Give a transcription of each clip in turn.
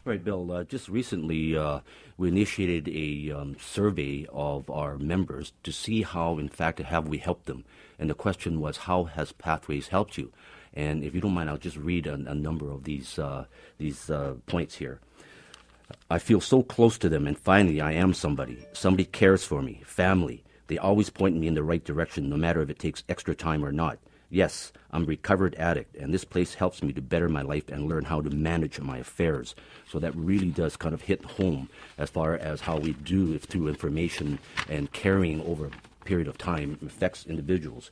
Right, Bill. Just recently, we initiated a survey of our members to see how, in fact, have we helped them. And the question was, how has Pathways helped you? And if you don't mind, I'll just read a number of these points here. I feel so close to them, and finally I am somebody. Somebody cares for me, family. They always point me in the right direction, no matter if it takes extra time or not. Yes, I'm a recovered addict, and this place helps me to better my life and learn how to manage my affairs. So that really does kind of hit home as far as how we do it through information and carrying over a period of time affects individuals.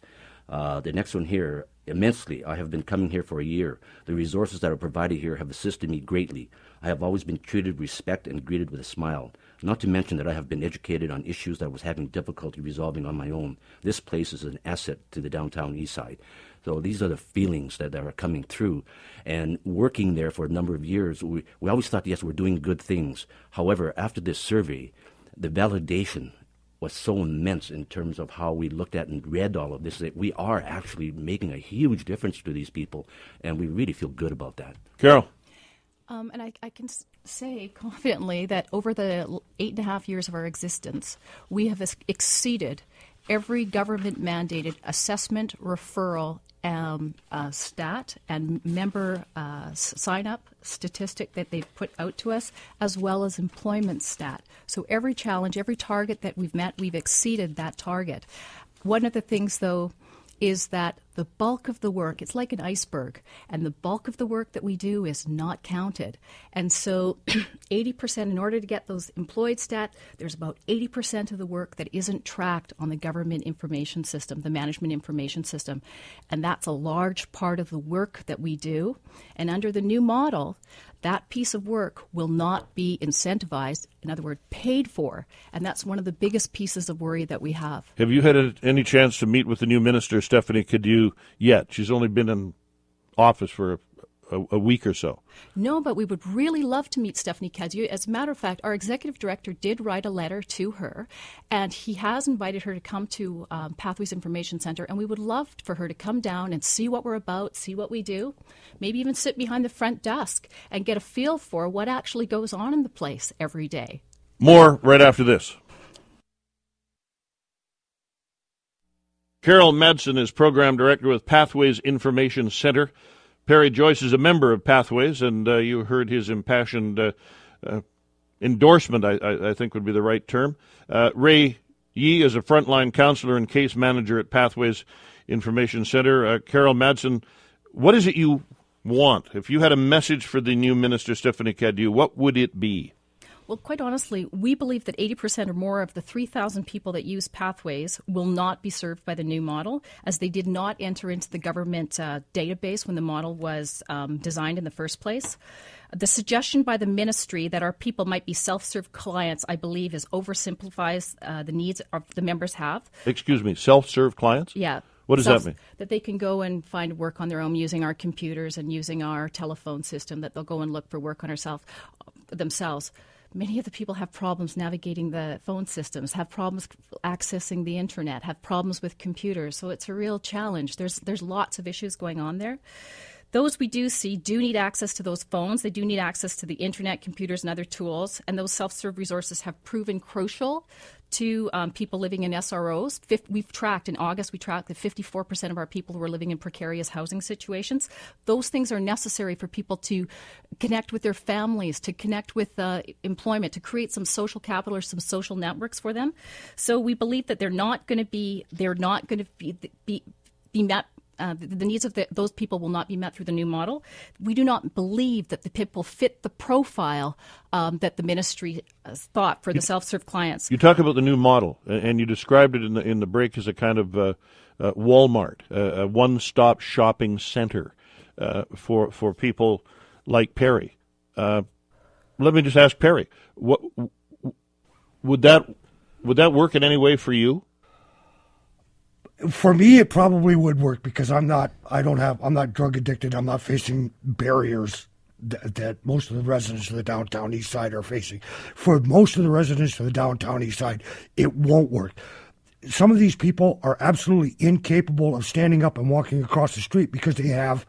The next one here, immensely. I have been coming here for a year. The resources that are provided here have assisted me greatly. I have always been treated with respect and greeted with a smile. Not to mention that I have been educated on issues that I was having difficulty resolving on my own. This place is an asset to the downtown east side. So these are the feelings that are coming through. And working there for a number of years, we always thought, yes, we're doing good things. However, after this survey, the validation was so immense in terms of how we looked at and read all of this, that we are actually making a huge difference to these people, and we really feel good about that. Carol? And I can say confidently that over the 8.5 years of our existence, we have exceeded every government-mandated assessment, referral, stat and member sign-up statistic that they've put out to us, as well as employment stat. So every challenge, every target that we've met, we've exceeded that target. One of the things, though, is that the bulk of the work, it's like an iceberg, and the bulk of the work that we do is not counted. And so 80%, in order to get those employed stat, there's about 80% of the work that isn't tracked on the government information system, the management information system. And that's a large part of the work that we do. And under the new model, that piece of work will not be incentivized, in other words, paid for. And that's one of the biggest pieces of worry that we have. Have you had any chance to meet with the new minister, Stephanie Cadieux, yet? She's only been in office for a week or so. No, but we would really love to meet Stephanie Cadieux. As a matter of fact, our executive director did write a letter to her, and he has invited her to come to Pathways Information Center, and we would love for her to come down and see what we're about, see what we do, maybe even sit behind the front desk and get a feel for what actually goes on in the place every day. More right after this. Carol Madsen is Program Director with Pathways Information Center. Perry Joyce is a member of Pathways, and you heard his impassioned endorsement, I think would be the right term. Ray Yee is a frontline counselor and case manager at Pathways Information Center. Carol Madsen, what is it you want? If you had a message for the new minister, Stephanie Cadieux, what would it be? Well, quite honestly, we believe that 80% or more of the 3,000 people that use Pathways will not be served by the new model, as they did not enter into the government database when the model was designed in the first place. The suggestion by the ministry that our people might be self-serve clients, I believe, is oversimplifies the needs of the members have. Excuse me, self-serve clients? Yeah. What does that mean? That they can go and find work on their own using our computers and using our telephone system, that they'll go and look for work on themselves. Many of the people have problems navigating the phone systems, have problems accessing the internet, have problems with computers. So it's a real challenge. There's lots of issues going on there. Those we do see do need access to those phones. They do need access to the internet, computers, and other tools. And those self-serve resources have proven crucial to people living in SROs. In August, we tracked that 54% of our people who are living in precarious housing situations. Those things are necessary for people to connect with their families, to connect with employment, to create some social capital or some social networks for them. So we believe that they're not going to be met. The needs of those people will not be met through the new model. We do not believe that the people fit the profile that the ministry thought for the self-serve clients. You talk about the new model, and you described it in the break as a kind of Walmart, a one-stop shopping center for people like Perry. Let me just ask Perry, what would that work in any way for you? For me, it probably would work because I'm not drug addicted. I'm not facing barriers that most of the residents of the downtown east side are facing. For most of the residents of the downtown east side, it won't work. Some of these people are absolutely incapable of standing up and walking across the street because they have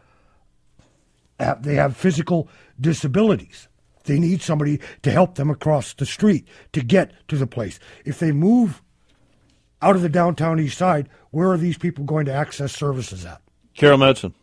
physical disabilities. They need somebody to help them across the street to get to the place. If they move out of the downtown east side, where are these people going to access services at? Carol Madsen.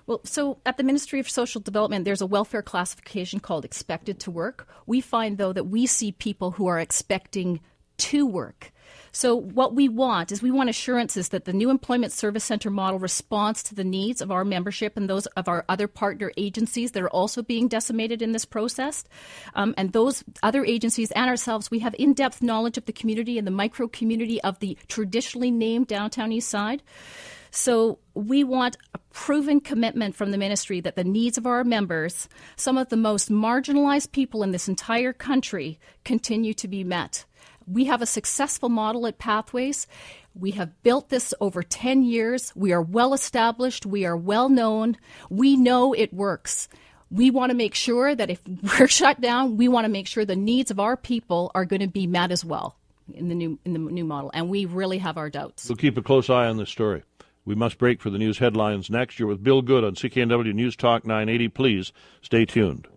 Well, so at the Ministry of Social Development, there's a welfare classification called expected to work. We find, though, that we see people who are expecting to work. So what we want is we want assurances that the new Employment Service Center model responds to the needs of our membership and those of our other partner agencies that are also being decimated in this process. And those other agencies and ourselves, we have in-depth knowledge of the community and the micro-community of the traditionally named Downtown East Side. So we want a proven commitment from the ministry that the needs of our members, some of the most marginalized people in this entire country, continue to be met. We have a successful model at Pathways. We have built this over 10 years. We are well established. We are well known. We know it works. We want to make sure that if we're shut down, we want to make sure the needs of our people are going to be met as well in the new model. And we really have our doubts. We'll keep a close eye on this story. We must break for the news headlines next. You're with Bill Good on CKNW News Talk 980. Please stay tuned.